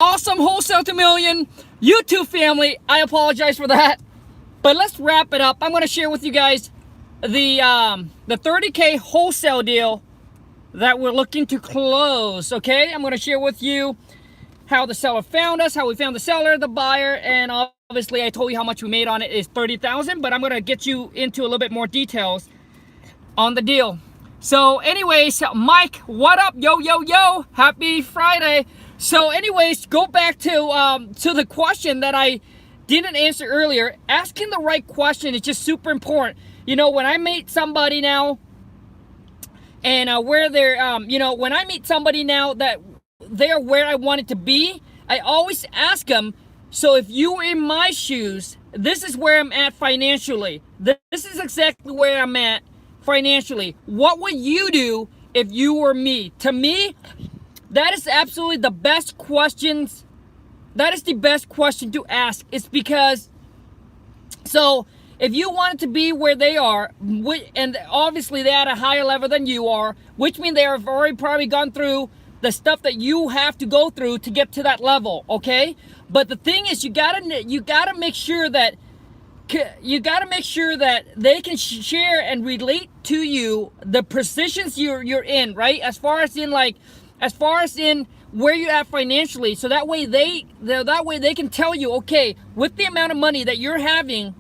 Awesome Wholesale to Million YouTube family. I apologize for that, but let's wrap it up. I'm going to share with you guys the 30K wholesale deal that we're looking to close. Okay, I'm going to share with you how the seller found us, how we found the seller, the buyer, and obviously I told you how much we made on it is $30,000, but I'm going to get you into a little bit more details on the deal. So anyways, Mike, what up? Yo, yo, yo, happy Friday. So anyways, go back to the question that I didn't answer earlier. Asking the right question is just super important. You know, when I meet somebody now and where they're, you know, when I meet somebody now that they're where I want it to be, I always ask them, so if you were in my shoes, this is where I'm at financially. This is exactly where I'm at financially. What would you do if you were me? To me, that is absolutely the best questions. That is the best question to ask. It's because, so if you wanted to be where they are, and obviously they're at a higher level than you are, which means they have already probably gone through the stuff that you have to go through to get to that level, okay? But the thing is, you gotta make sure that they can share and relate to you the positions you're in, right? As far as in where you're at financially, so that way they can tell you, okay, with the amount of money that you're having,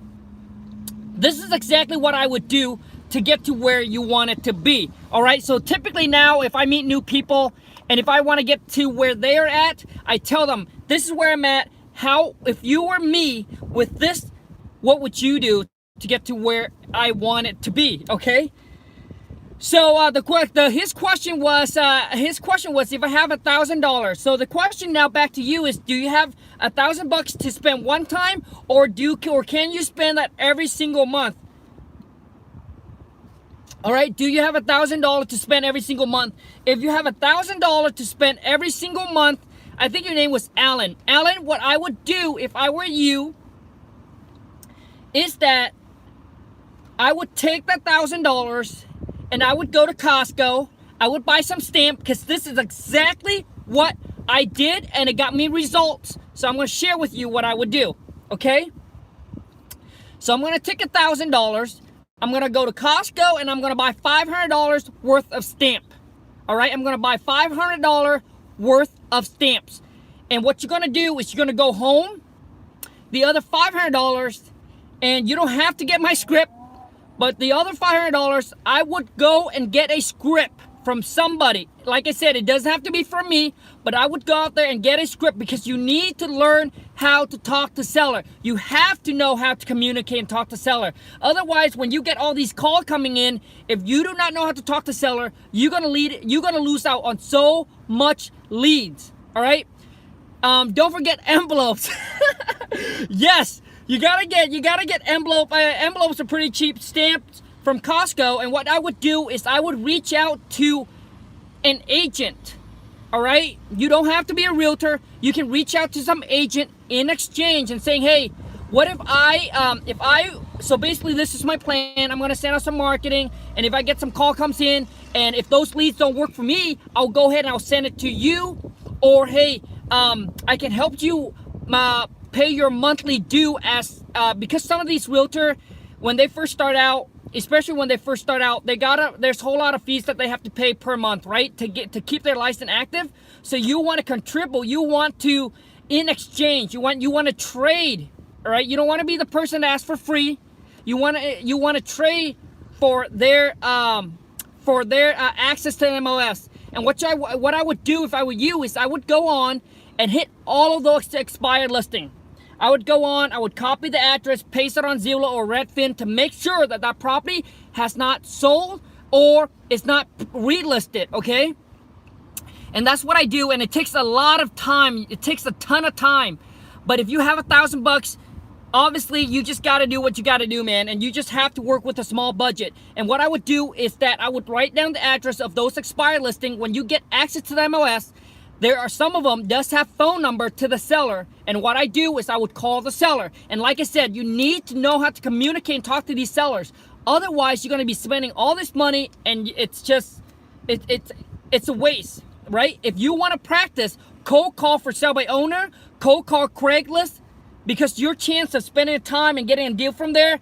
this is exactly what I would do to get to where you want it to be. All right, so typically now if I meet new people and if I want to get to where they're at, I tell them, this is where I'm at. How, if you were me with this, what would you do to get to where I want it to be? Okay. So his question was if I have $1,000. So the question now back to you is, do you have $1,000 to spend one time, or can you spend that every single month? All right, do you have $1,000 to spend every single month? If you have $1,000 to spend every single month, I think your name was Alan. Alan, what I would do if I were you is that I would take that $1,000 and I would go to Costco. I would buy some stamp, because this is exactly what I did and it got me results. So I'm going to share with you what I would do, okay? So I'm going to take $1,000. I'm going to go to Costco and I'm going to buy $500 worth of stamp. All right, I'm going to buy $500 worth of stamps. And what you're going to do is you're going to go home, the other $500, and you don't have to get my script, but the other $500, I would go and get a script from somebody. Like I said, it doesn't have to be from me, but I would go out there and get a script, because you need to learn how to talk to seller. You have to know how to communicate and talk to seller. Otherwise, when you get all these calls coming in, if you do not know how to talk to seller, you're gonna lose out on so much leads. All right. Don't forget envelopes. Yes, you gotta get envelope. Envelopes are pretty cheap, stamped from Costco. And what I would do is I would reach out to an agent. All right, you don't have to be a realtor. You can reach out to some agent in exchange and saying, hey, what if so basically this is my plan. I'm gonna send out some marketing, and if I get some call comes in, and if those leads don't work for me, I'll go ahead and I'll send it to you. Or hey, I can help you pay your monthly due, as because some of these realtor, when they first start out, especially when they first start out, there's a whole lot of fees that they have to pay per month, right? To keep their license active. So you want to contribute, you want to, in exchange, you want to trade, all right? You don't want to be the person that asks for free. You want to trade for their access to MLS. And what I would do if I were you is I would go on and hit all of those expired listings. I would go on, I would copy the address, paste it on Zillow or Redfin to make sure that that property has not sold or is not relisted, okay? And that's what I do, and it takes a lot of time. It takes a ton of time. But if you have $1,000, obviously you just got to do what you got to do, man, and you just have to work with a small budget. And what I would do is that I would write down the address of those expired listings. When you get access to the MLS, there are some of them does have phone number to the seller, and what I do is I would call the seller. And like I said, you need to know how to communicate and talk to these sellers. Otherwise, you're going to be spending all this money, and it's just it's a waste, right? If you want to practice, cold call for sale by owner, cold call Craigslist, because your chance of spending time and getting a deal from there,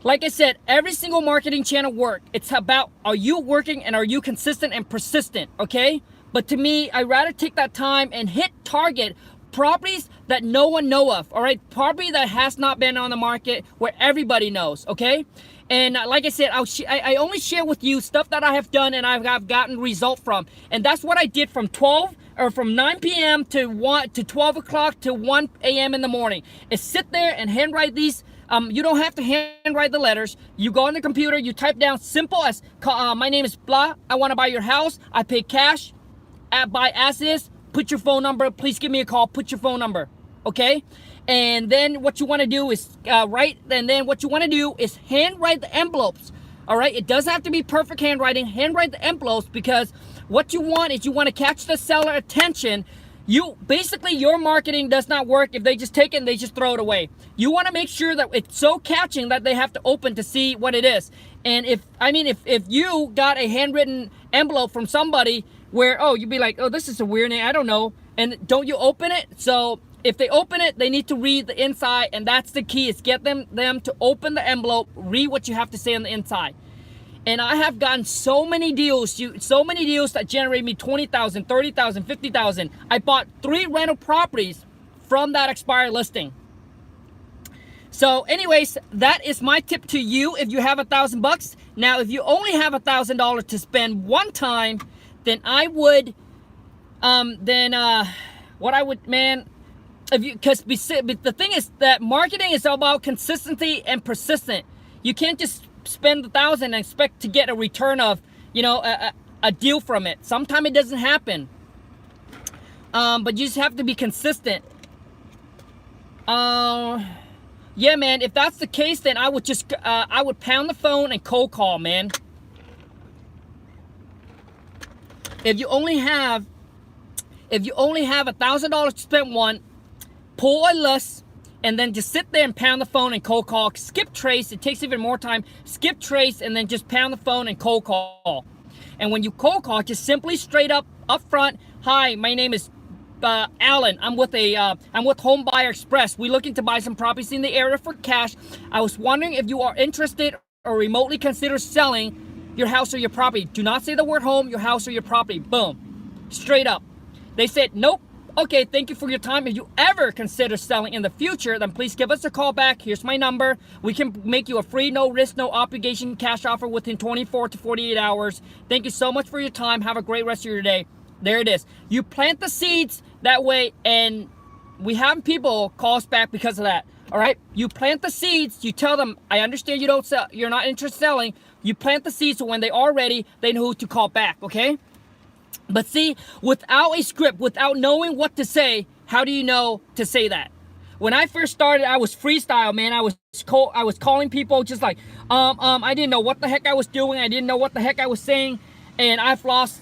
like I said, every single marketing channel work. It's about, are you working and are you consistent and persistent, okay? But to me, I'd rather take that time and hit target properties that no one know of, all right? Property that has not been on the market where everybody knows, okay? And like I said, I only share with you stuff that I have done and I've gotten result from. And that's what I did from 9 p.m. to 12 o'clock to 1 a.m. in the morning. Is sit there and handwrite these. You don't have to handwrite the letters. You go on the computer, you type down simple as, my name is blah, I want to buy your house, I pay cash, buy as is, put your phone number, please give me a call, put your phone number, okay? And then what you want to do is handwrite the envelopes, all right? It doesn't have to be perfect handwriting. Handwrite the envelopes, because what you want is you want to catch the seller attention. Basically, your marketing does not work if they just take it and they just throw it away. You want to make sure that it's so catching that they have to open to see what it is. And if you got a handwritten envelope from somebody where, oh, you'd be like, oh, this is a weird name, I don't know, and don't you open it? So if they open it, they need to read the inside, and that's the key, is get them to open the envelope, read what you have to say on the inside. And I have gotten so many deals that generate me $20,000, $30,000, $50,000. I bought 3 rental properties from that expired listing. So anyways, that is my tip to you if you have $1,000. Now, if you only have $1,000 to spend one time, then I would, because the thing is that marketing is all about consistency and persistent. You can't just spend $1,000 and expect to get a return of, a deal from it. Sometimes it doesn't happen. But you just have to be consistent. Yeah, man, if that's the case, then I would just, I would pound the phone and cold call, man. If you only have $1,000 to spend one, pull a list, and then just sit there and pound the phone and cold call. Skip trace, it takes even more time. Skip trace and then just pound the phone and cold call. And when you cold call, just simply straight up front, hi, my name is Alan. I'm with Home Buyer Express. We're looking to buy some properties in the area for cash. I was wondering if you are interested or remotely consider selling your house or your property. Do not say the word home, your house or your property. Boom. Straight up. They said, nope. Okay, thank you for your time. If you ever consider selling in the future, then please give us a call back. Here's my number. We can make you a free, no risk, no obligation cash offer within 24 to 48 hours. Thank you so much for your time. Have a great rest of your day. There it is. You plant the seeds that way, and we have people call us back because of that. All right? You plant the seeds. You tell them, I understand you don't sell, you're not interested in selling. You plant the seeds so when they are ready, they know who to call back, okay? But see, without a script, without knowing what to say, how do you know to say that? When I first started, I was freestyle, man. I was calling people just like, I didn't know what the heck I was doing. I didn't know what the heck I was saying. And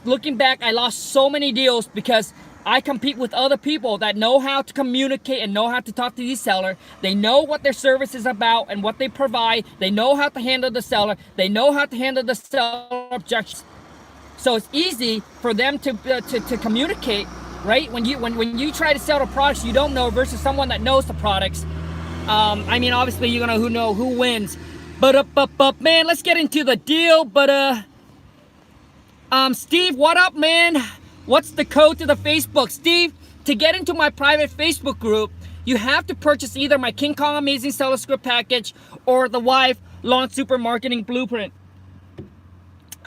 looking back, I lost so many deals because I compete with other people that know how to communicate and know how to talk to the seller. They know what their service is about and what they provide. They know how to handle the seller. They know how to handle the seller objections. So it's easy for them to communicate, right? When you try to sell the products you don't know versus someone that knows the products. I mean, obviously you're gonna know who wins. But man, let's get into the deal. But Steve, what up, man? What's the code to the Facebook? Steve, to get into my private Facebook group, you have to purchase either my King Kong Amazing Seller Script package or the Wife Launch Super Marketing Blueprint.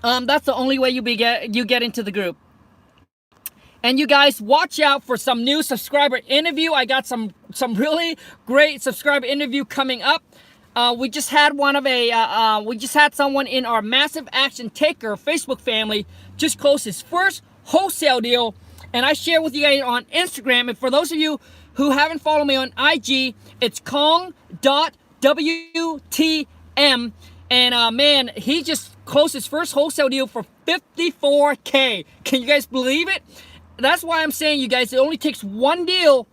That's the only way you get into the group. And you guys, watch out for some new subscriber interview. I got some really great subscriber interview coming up. We just had someone in our Massive Action Taker Facebook family just close his first wholesale deal, and I share with you guys on Instagram. And for those of you who haven't followed me on IG, it's Kong.WTM. And man, he just closed his first wholesale deal for $54K. Can you guys believe it? That's why I'm saying, you guys, it only takes one deal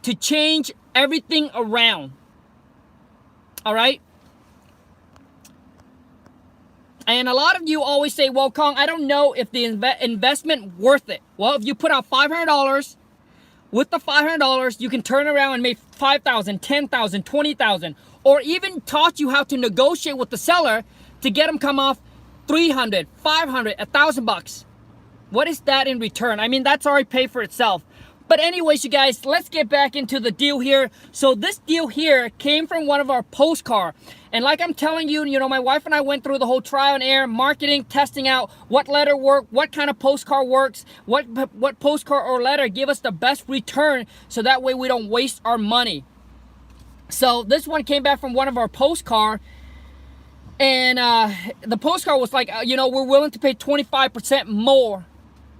to change everything around. All right? And a lot of you always say, well, Kong, I don't know if the investment worth it. Well, if you put out $500 With the $500, you can turn around and make $5,000, $10,000, $20,000, or even taught you how to negotiate with the seller to get them come off $300, $500, $1,000. What is that in return? I mean, that's already paid for itself. But anyways, you guys, let's get back into the deal here. So this deal here came from one of our postcard. And like I'm telling you, my wife and I went through the whole trial and error, marketing, testing out what letter work, what kind of postcard works, what postcard or letter give us the best return, so that way we don't waste our money. So this one came back from one of our postcard. And the postcard was like, we're willing to pay 25% more.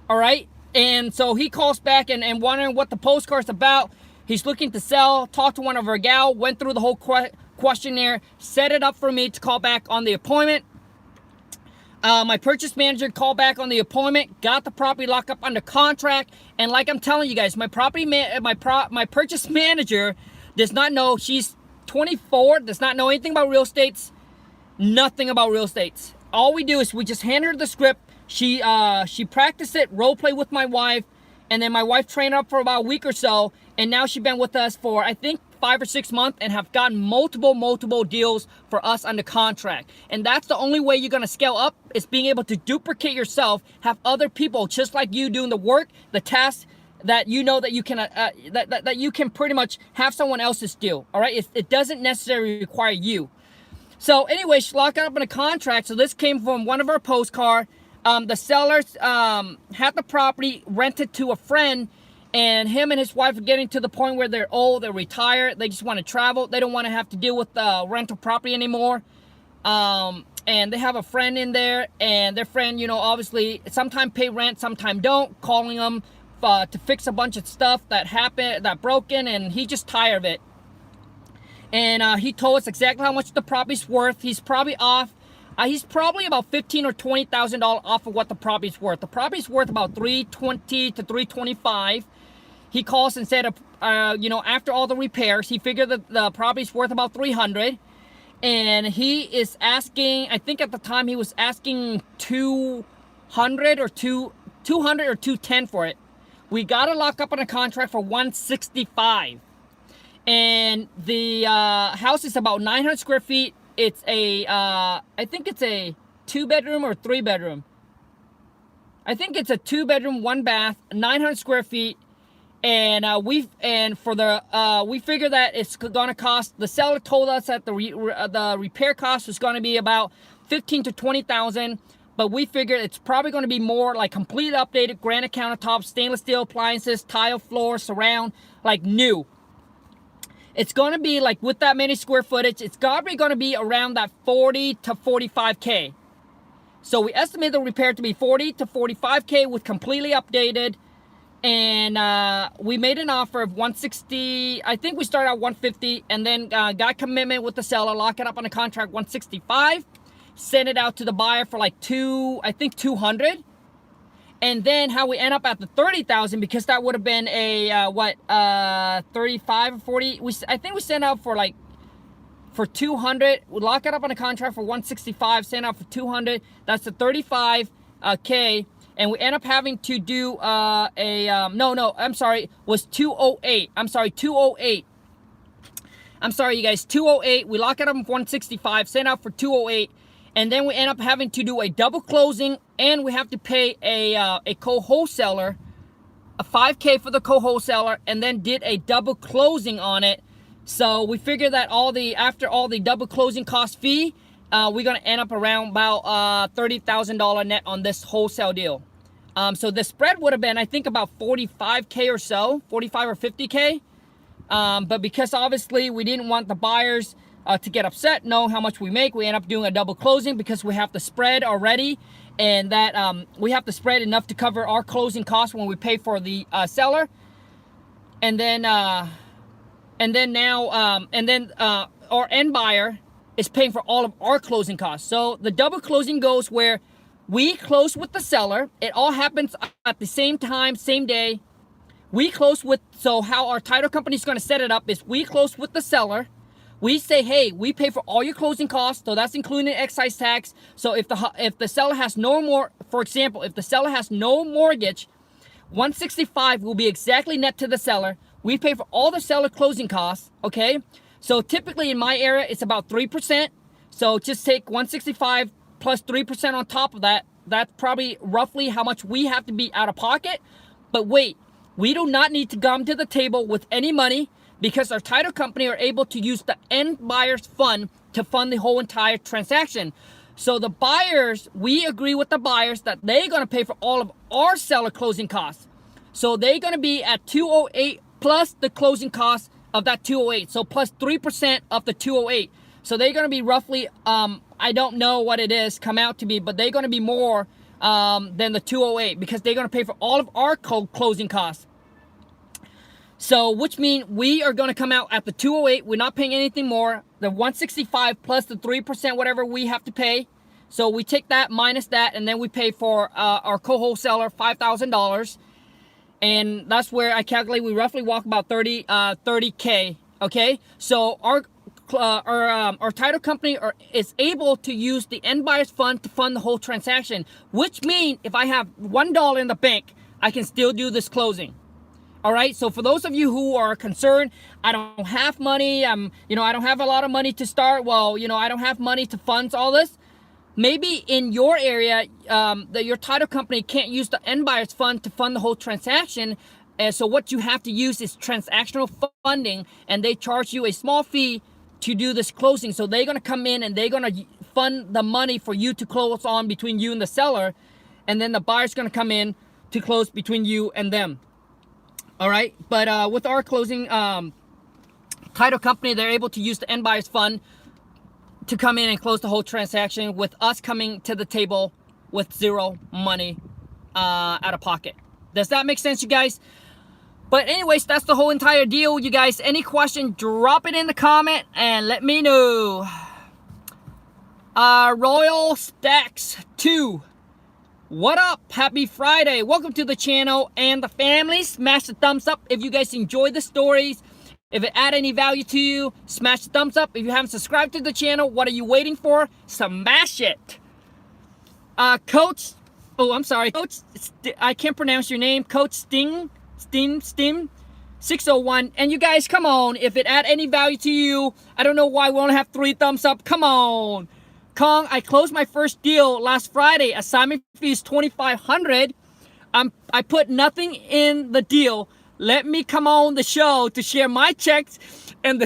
All right. And so he calls back and wondering what the postcard's about. He's looking to sell, talked to one of our gal, went through the whole questionnaire, set it up for me to call back on the appointment. My purchase manager called back on the appointment, got the property locked up under contract. And like I'm telling you guys, my purchase manager does not know. She's 24, does not know anything about real estate, nothing about real estate. All we do is we just hand her the script. She practiced it, role play with my wife, and then my wife trained her up for about a week or so, and now she's been with us for, I think, 5 or 6 months and have gotten multiple deals for us under contract. And that's the only way you're gonna scale up, is being able to duplicate yourself, have other people just like you doing the work, the tasks that that you can that you can pretty much have someone else's do. All right, it doesn't necessarily require you. So anyway, she locked it up in a contract. So this came from one of our postcard. The sellers had the property rented to a friend, and him and his wife are getting to the point where they're old, they're retired, they just want to travel. They don't want to have to deal with rental property anymore. And they have a friend in there, and their friend, obviously sometimes pay rent, sometimes don't, calling them to fix a bunch of stuff that broken, and he just tired of it. And he told us exactly how much the property's worth. He's probably off. He's probably about $15,000 or $20,000 off of what the property's worth. The property's worth about $320,000 to $325,000. He calls and said, after all the repairs, he figured that the property's worth about $300,000, and he is asking. I think at the time he was asking $200,000 or $210,000 for it. We got to lock up on a contract for $165,000, and the house is about 900 square feet. It's I think it's a 2-bedroom or 3-bedroom. I think it's a 2-bedroom, 1 bath, 900 square feet. And we figure that it's gonna cost. The seller told us that the repair cost was gonna be about $15,000 to $20,000, but we figured it's probably gonna be more like complete updated granite countertops, stainless steel appliances, tile floor, surround, like new. It's going to be like, with that many square footage, it's probably going to be around that $40,000 to $45,000. So we estimate the repair to be $40,000 to $45,000 with completely updated. And we made an offer of $160,000. I think we started at $150,000, and then got commitment with the seller, lock it up on a contract $165,000, sent it out to the buyer for like $200,000. And then how we end up at the $30,000, because that would have been a 35 or 40. I think we sent out for $200. We lock it up on a contract for $165, sent out for $200. That's the $35,000, and we end up having to do I'm sorry, was $208. I'm sorry, $208. I'm sorry, you guys, $208. We lock it up for $165, sent out for $208. And then we end up having to do a double closing, and we have to pay a co-wholesaler, a $5,000 for the co-wholesaler, and then did a double closing on it. So we figured that after all the double closing cost fee, we're gonna end up around about $30,000 net on this wholesale deal. So the spread would have been, I think, about $45,000 or so, $45,000 or $50,000. But because obviously we didn't want the buyers to get upset, know how much we make, we end up doing a double closing because we have the spread already, and that we have the spread enough to cover our closing costs when we pay for the seller. And then our end buyer is paying for all of our closing costs. So the double closing goes where we close with the seller. It all happens at the same time, same day. We close with, so how our title company is going to set it up is we close with the seller. We say, hey, we pay for all your closing costs, so that's including excise tax. So if the seller has no more, for example, if the seller has no mortgage, 165 will be exactly net to the seller. We pay for all the seller closing costs, okay? So typically in my area, it's about 3%. So just take 165 plus 3% on top of that. That's probably roughly how much we have to be out of pocket. But wait, we do not need to come to the table with any money because our title company are able to use the end buyer's fund to fund the whole entire transaction. So the buyers, we agree with the buyers that they're gonna pay for all of our seller closing costs. So they're gonna be at 208 plus the closing costs of that 208. So plus 3% of the 208. So they're gonna be roughly, I don't know what it is come out to be, but they're gonna be more than the 208 because they're gonna pay for all of our closing costs. So which means we are gonna come out at the 208. We're not paying anything more. The 165 plus the 3% whatever we have to pay. So we take that minus that, and then we pay for our co-wholesaler $5,000. And that's where I calculate we roughly walk about 30K, okay? So our title company is able to use the end buyer's fund to fund the whole transaction, which means if I have $1 in the bank, I can still do this closing. All right, so for those of you who are concerned, I don't have money, I don't have a lot of money to start, well, I don't have money to fund all this. Maybe in your area, your title company can't use the end buyer's fund to fund the whole transaction. So what you have to use is transactional funding, and they charge you a small fee to do this closing. So they're gonna come in and they're gonna fund the money for you to close on between you and the seller, and then the buyer's gonna come in to close between you and them. All right, but with our closing title company, they're able to use the end buyer's fund to come in and close the whole transaction with us coming to the table with zero money out of pocket. Does that make sense, you guys? But anyways, that's the whole entire deal, you guys. Any question, drop it in the comment and let me know. Royal Stacks 2. What up? Happy Friday. Welcome to the channel and the family. Smash the thumbs up if you guys enjoy the stories. If it add any value to you, smash the thumbs up. If you haven't subscribed to the channel, what are you waiting for? Smash it. Coach, I can't pronounce your name. Coach Stim 601. And you guys, come on. If it add any value to you, I don't know why we only have 3 thumbs up. Come on. Kong, I closed my first deal last Friday. Assignment fee is $2,500. I put nothing in the deal. Let me come on the show to share my checks and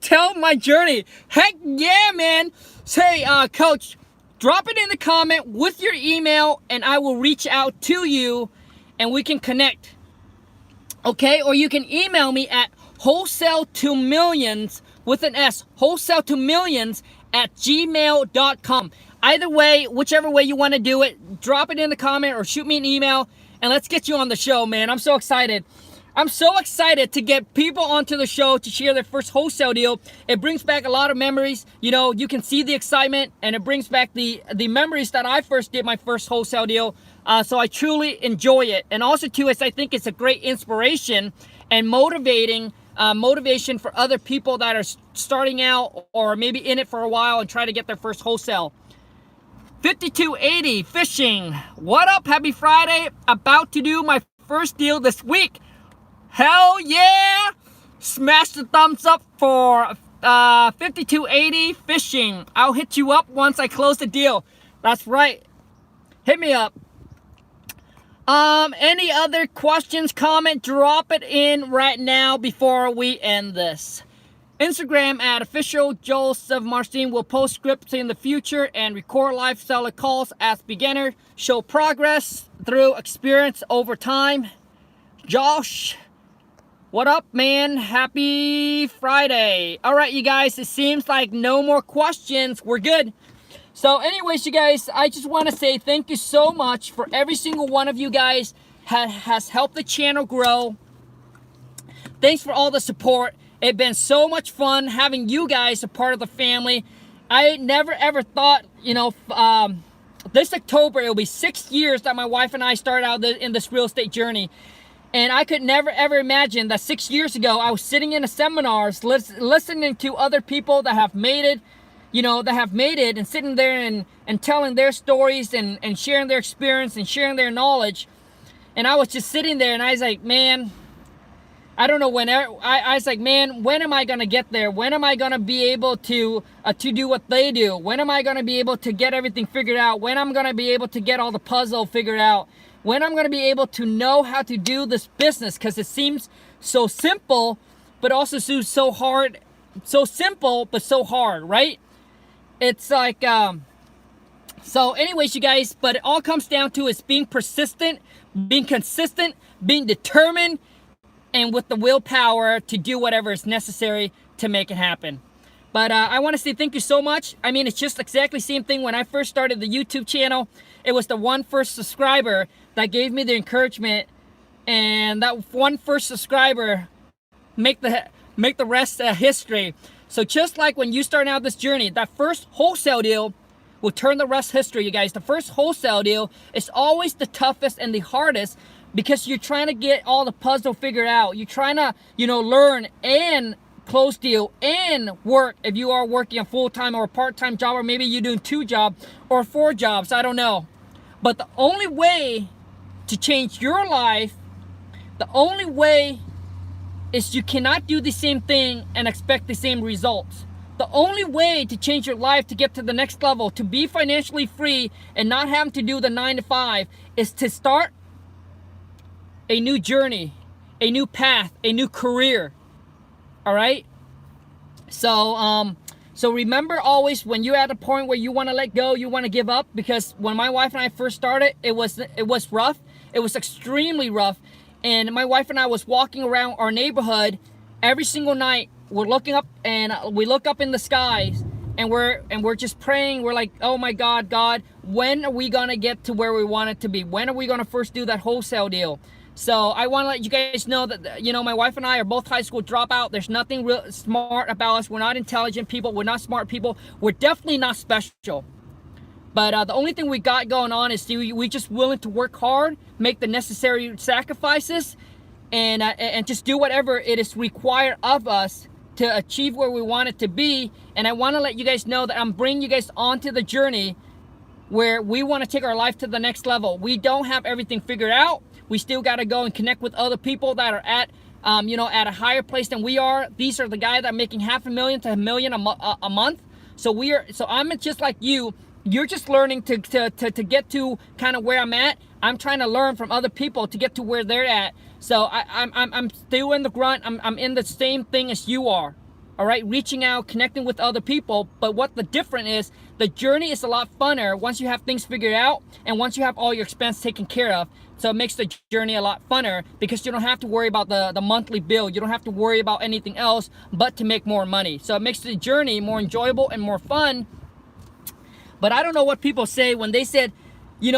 tell my journey. Heck yeah, man. Say, Coach, drop it in the comment with your email and I will reach out to you and we can connect. Okay? Or you can email me at wholesale2millions with an S, wholesale2millions@gmail.com. Either way, whichever way you want to do it, drop it in the comment or shoot me an email and let's get you on the show, man. I'm so excited. I'm so excited to get people onto the show to share their first wholesale deal. It brings back a lot of memories. You can see the excitement and it brings back the memories that I first did my first wholesale deal. So I truly enjoy it. And also too, I think it's a great inspiration and motivation for other people that are starting out or maybe in it for a while and try to get their first wholesale. 5280 Fishing. What up? Happy Friday. About to do my first deal this week. Hell yeah! Smash the thumbs up for 5280 Fishing. I'll hit you up once I close the deal. That's right. Hit me up. Any other questions, comment, drop it in right now before we end this. Instagram at official Joseph Marcin will post scripts in the future and record live seller calls as beginner. Show progress through experience over time. Josh, what up, man? Happy Friday. All right, you guys, it seems like no more questions. We're good. So anyways, you guys, I just want to say thank you so much for every single one of you guys has helped the channel grow. Thanks for all the support. It's been so much fun having you guys a part of the family. I never ever thought, this October, it'll be 6 years that my wife and I started out in this real estate journey. And I could never ever imagine that 6 years ago, I was sitting in a seminars, listening to other people that have made it, and sitting there and telling their stories and sharing their experience and sharing their knowledge. And I was just sitting there and I was like, man, I don't know when. I was like, man, when am I gonna get there? When am I gonna be able to do what they do? When am I gonna be able to get everything figured out? When I'm gonna be able to get all the puzzle figured out? When I'm gonna be able to know how to do this business? Because it seems so simple, but also so hard. So simple, but so hard, right? It's like, so anyways, you guys, but it all comes down to is being persistent, being consistent, being determined, and with the willpower to do whatever is necessary to make it happen. But I want to say thank you so much. I mean, it's just exactly the same thing when I first started the YouTube channel. It was the one first subscriber that gave me the encouragement, and that one first subscriber make the rest history. So just like when you start out this journey, that first wholesale deal will turn the rest history, you guys. The first wholesale deal is always the toughest and the hardest, because you're trying to get all the puzzle figured out. You're trying to, learn and close deal and work if you are working a full-time or a part-time job, or maybe you're doing 2 jobs or 4 jobs, I don't know. But the only way to change your life, the only way is you cannot do the same thing and expect the same results. The only way to change your life, to get to the next level, to be financially free and not having to do the 9 to 5, is to start a new journey, a new path, a new career. All right? So remember always, when you're at a point where you want to let go, you want to give up, because when my wife and I first started, it was rough. It was extremely rough. And my wife and I was walking around our neighborhood every single night. We're looking up, and we look up in the skies, and we're just praying. We're like, oh my God, when are we gonna get to where we want it to be? When are we gonna first do that wholesale deal? So I want to let you guys know that, my wife and I are both high school dropout. There's nothing real smart about us. We're not intelligent people. We're not smart people. We're definitely not special. But the only thing we got going on is we just willing to work hard, make the necessary sacrifices, and just do whatever it is required of us to achieve where we want it to be. And I want to let you guys know that I'm bringing you guys onto the journey where we want to take our life to the next level. We don't have everything figured out. We still got to go and connect with other people that are at a higher place than we are. These are the guys that are making $500,000 to $1 million a month. So I'm just like you. You're just learning to get to kind of where I'm at. I'm trying to learn from other people to get to where they're at. So I'm still in the grunt. I'm in the same thing as you are. All right, reaching out, connecting with other people. But what the difference is, the journey is a lot funner once you have things figured out, and once you have all your expense taken care of. So it makes the journey a lot funner, because you don't have to worry about the monthly bill. You don't have to worry about anything else but to make more money. So it makes the journey more enjoyable and more fun. But I don't know what people say when they said, it's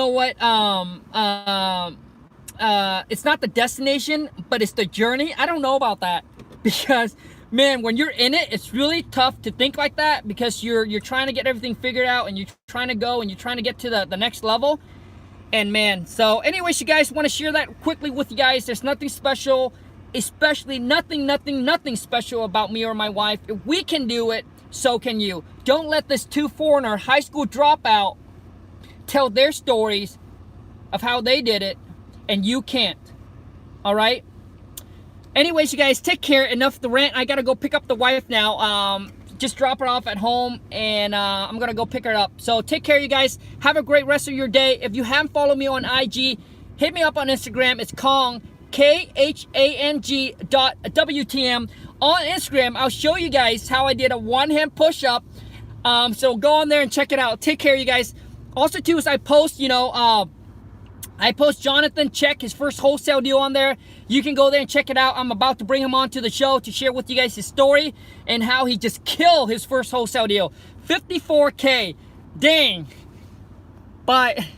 not the destination, but it's the journey. I don't know about that, because man, when you're in it, it's really tough to think like that, because you're trying to get everything figured out, and you're trying to go, and you're trying to get to the next level. And man, so anyways, you guys, want to share that quickly with you guys. There's nothing special, especially nothing special about me or my wife. If we can do it, so can you. Don't let this 2 foreigner high school dropout tell their stories of how they did it, and you can't. All right? Anyways, you guys, take care. Enough the rant. I got to go pick up the wife now. Just drop her off at home, and I'm going to go pick her up. So take care, you guys. Have a great rest of your day. If you haven't followed me on IG, hit me up on Instagram. It's Khang, KHANG.WTM. On Instagram, I'll show you guys how I did a one-hand push-up. So go on there and check it out. Take care, you guys. Also, too, is I post, Jonathan Check, his first wholesale deal on there. You can go there and check it out. I'm about to bring him on to the show to share with you guys his story and how he just killed his first wholesale deal. $54K. Dang. Bye.